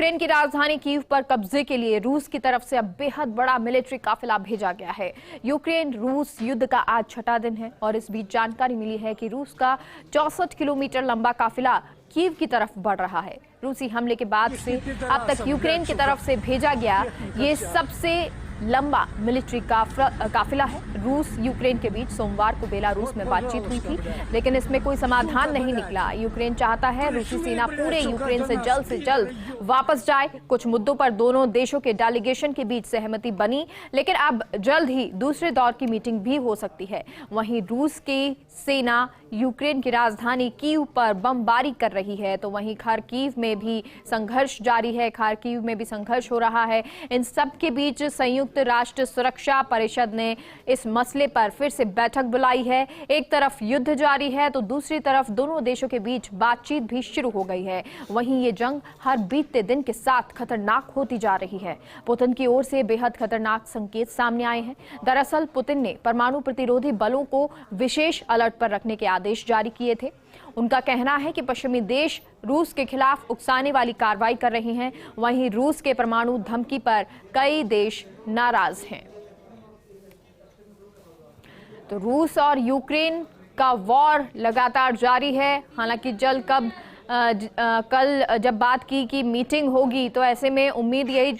Ukraine की राजधानी Kyiv पर कब्जे के लिए रूस की तरफ से अब बेहद बड़ा मिलिट्री काफिला भेजा गया है। यूक्रेन रूस युद्ध का आज छठा दिन है और इस बीच जानकारी मिली है कि रूस का 64 किलोमीटर लंबा काफिला कीव की तरफ बढ़ रहा है। रूसी हमले के बाद से अब तक यूक्रेन की तरफ से भेजा गया ये सबसे लंबा मिलिट्री काफिला है। रूस यूक्रेन के बीच सोमवार को बेलारूस में बातचीत हुई थी, लेकिन इसमें कोई समाधान नहीं निकला। यूक्रेन चाहता है रूसी सेना पूरे यूक्रेन से जल्द वापस जाए। कुछ मुद्दों पर दोनों देशों के डेलीगेशन के बीच सहमति बनी, लेकिन अब जल्द ही दूसरे दौर की मीटिंग भी हो सकती है। वहीं रूस की सेना यूक्रेन की राजधानी कीव पर बमबारी कर रही है, तो वहीं खार्किव में भी संघर्ष जारी है। खार्किव में भी संघर्ष हो रहा है। इन सब के बीच संयुक्त राष्ट्र सुरक्षा परिषद ने इस मसले पर फिर से बैठक बुलाई है। एक तरफ युद्ध जारी है तो दूसरी तरफ दोनों देशों के बीच बातचीत भी शुरू हो गई है। वहीं ये जंग हर बीतते दिन के साथ खतरनाक होती जा रही है। पुतिन की ओर से बेहद खतरनाक संकेत सामने आए हैं। दरअसल पुतिन ने परमाणु प्रतिरोधी बलों को विशेष अलर्ट पर रखने के आदेश जारी किए थे। उनका कहना है कि पश्चिमी देश रूस के खिलाफ उकसाने वाली कार्रवाई कर रहे हैं। वहीं रूस के परमाणु धमकी पर कई देश नाराज हैं। तो रूस और यूक्रेन का वॉर लगातार जारी है। हालांकि कल जब बात की कि मीटिंग होगी, तो ऐसे में उम्मीद यही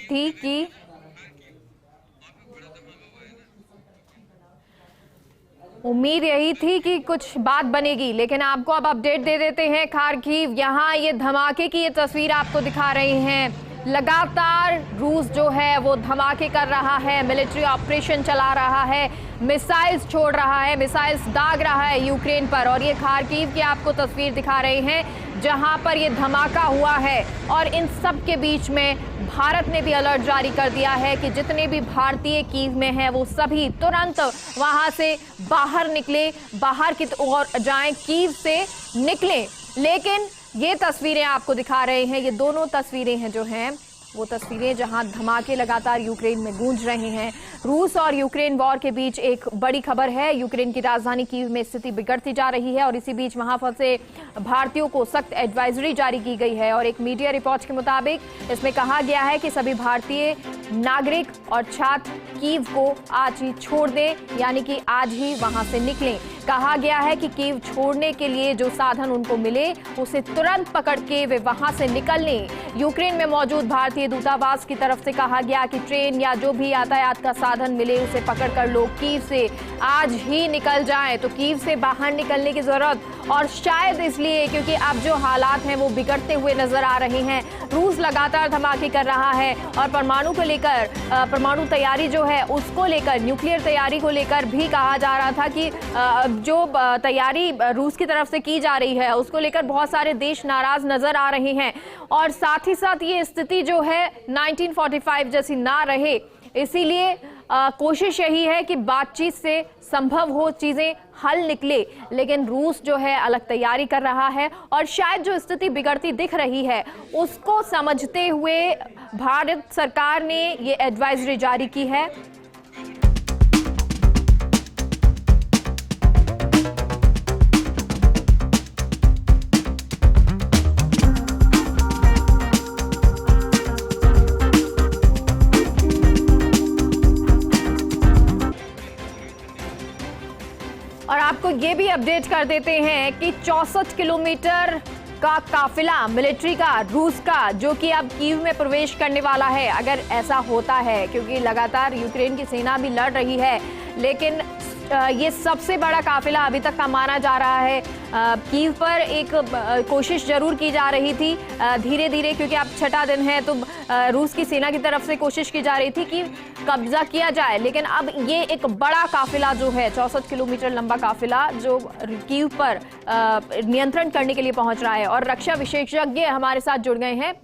थी कि कुछ बात बनेगी, लेकिन आपको अब अपडेट दे देते हैं। खार्किव, यहाँ ये धमाके की ये तस्वीर आपको दिखा रहे हैं। लगातार रूस जो है वो धमाके कर रहा है, मिलिट्री ऑपरेशन चला रहा है, मिसाइल्स छोड़ रहा है, मिसाइल्स दाग रहा है यूक्रेन पर। और ये खार्किव की आपको तस्वीर दिखा रहे हैं जहां पर ये धमाका हुआ है। और इन सब के बीच में भारत ने भी अलर्ट जारी कर दिया है कि जितने भी भारतीय कीव में हैं वो सभी तुरंत वहां से बाहर निकले, बाहर की ओर जाएं, कीव से निकलें। लेकिन ये तस्वीरें आपको दिखा रहे हैं, ये दोनों तस्वीरें हैं जो हैं वो तस्वीरें जहां धमाके लगातार यूक्रेन में गूंज रहे हैं। रूस और यूक्रेन वॉर के बीच एक बड़ी खबर है। यूक्रेन की राजधानी कीव में स्थिति बिगड़ती जा रही है और इसी बीच वहां फंसे भारतीयों को सख्त एडवाइजरी जारी की गई है। और एक मीडिया रिपोर्ट के मुताबिक इसमें कहा गया है कि सभी भारतीय नागरिक और छात्र कीव को आज ही छोड़ दें, यानी कि आज ही वहां से निकलें। कहा गया है कि कीव छोड़ने के लिए जो साधन उनको मिले उसे तुरंत पकड़ के वे वहां से निकल लें। यूक्रेन में मौजूद भारतीय दूतावास की तरफ से कहा गया कि ट्रेन या जो भी यातायात का साधन मिले उसे पकड़कर लोग कीव से आज ही निकल जाएं। तो कीव से बाहर निकलने की जरूरत, और शायद इसलिए क्योंकि अब जो हालात हैं वो बिगड़ते हुए नजर आ रहे हैं। रूस लगातार धमाके कर रहा है और परमाणु को लेकर, परमाणु तैयारी जो है उसको लेकर, न्यूक्लियर तैयारी को लेकर भी कहा जा रहा था कि जो तैयारी रूस की तरफ से की जा रही है उसको लेकर बहुत सारे देश नाराज नजर आ रहे हैं। और साथ ही साथ ये स्थिति जो है 1945 जैसी ना रहे, इसीलिए कोशिश यही है कि बातचीत से संभव हो चीजें हल निकले। लेकिन रूस जो है अलग तैयारी कर रहा है और शायद जो स्थिति बिगड़ती दिख रही है उसको समझते हुए भारत सरकार ने ये एडवाइजरी जारी की है। और आपको ये भी अपडेट कर देते हैं कि 64 किलोमीटर का काफिला मिलिट्री का रूस का, जो कि अब कीव में प्रवेश करने वाला है। अगर ऐसा होता है, क्योंकि लगातार यूक्रेन की सेना भी लड़ रही है, लेकिन ये सबसे बड़ा काफिला अभी तक का माना जा रहा है। कीव पर एक कोशिश जरूर की जा रही थी धीरे धीरे, क्योंकि अब छठा दिन है तो रूस की सेना की तरफ से कोशिश की जा रही थी कि कब्जा किया जाए। लेकिन अब ये एक बड़ा काफिला जो है, 64 किलोमीटर लंबा काफिला जो कीव पर नियंत्रण करने के लिए पहुंच रहा है। और रक्षा विशेषज्ञ हमारे साथ जुड़ गए हैं,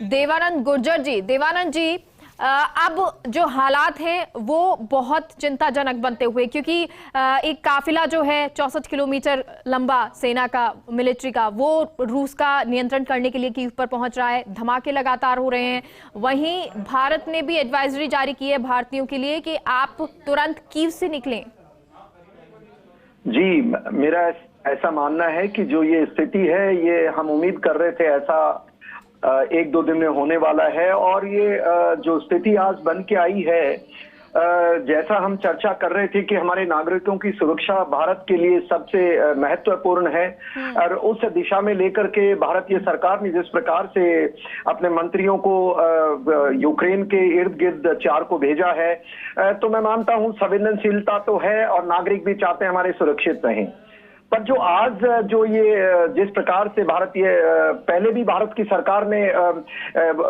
देवानंद गुर्जर जी। देवानंद जी, अब जो हालात हैं वो बहुत चिंताजनक बनते हुए, क्योंकि एक काफिला जो है 64 किलोमीटर लंबा सेना का, मिलिट्री का, वो रूस का नियंत्रण करने के लिए कीव पर पहुंच रहा है। धमाके लगातार हो रहे हैं। वहीं भारत ने भी एडवाइजरी जारी की है भारतीयों के लिए कि आप तुरंत कीव से निकलें। जी, मेरा ऐसा मानना है कि जो ये स्थिति है ये हम उम्मीद कर रहे थे ऐसा एक दो दिन में होने वाला है। और ये जो स्थिति आज बन के आई है, जैसा हम चर्चा कर रहे थे कि हमारे नागरिकों की सुरक्षा भारत के लिए सबसे महत्वपूर्ण है, और उस दिशा में लेकर के भारतीय सरकार ने जिस प्रकार से अपने मंत्रियों को यूक्रेन के इर्द गिर्द चार को भेजा है, तो मैं मानता हूं संवेदनशीलता तो है और नागरिक भी चाहते हैं हमारे सुरक्षित रहें। पर जो आज जो ये जिस प्रकार से भारतीय पहले भी भारत की सरकार ने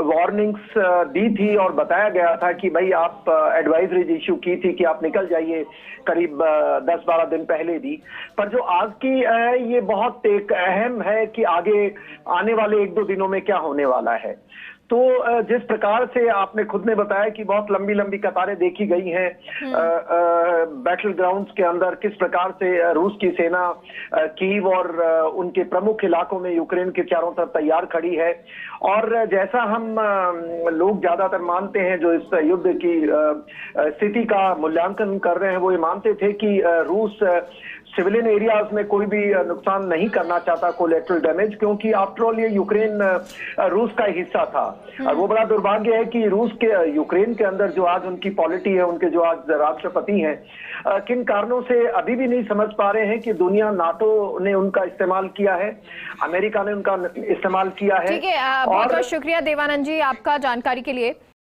वार्निंग्स दी थी और बताया गया था कि भाई आप एडवाइजरीज इश्यू की थी कि आप निकल जाइए, करीब 10-12 दिन पहले दी। पर जो आज की ये बहुत एक अहम है कि आगे आने वाले 1-2 दिनों में क्या होने वाला है। तो जिस प्रकार से आपने खुद ने बताया कि बहुत लंबी लंबी कतारें देखी गई हैं बैटल ग्राउंड्स के अंदर, किस प्रकार से रूस की सेना कीव और उनके प्रमुख इलाकों में यूक्रेन के चारों तरफ तैयार खड़ी है। और जैसा हम लोग ज्यादातर मानते हैं जो इस युद्ध की स्थिति का मूल्यांकन कर रहे हैं, वो ये मानते थे कि रूस सिविलियन एरियाज में कोई भी नुकसान नहीं करना चाहता, कोलैटरल डैमेज, क्योंकि आफ्टरऑल ये यूक्रेन रूस का हिस्सा था। और वो बड़ा दुर्भाग्य है कि रूस के यूक्रेन के अंदर जो आज उनकी पॉलिटी है, उनके जो आज राष्ट्रपति हैं, किन कारणों से अभी भी नहीं समझ पा रहे हैं कि दुनिया नाटो ने उनका इस्तेमाल किया है, अमेरिका ने उनका इस्तेमाल किया है। ठीक है, बहुत बहुत शुक्रिया देवानंद जी आपका जानकारी के लिए।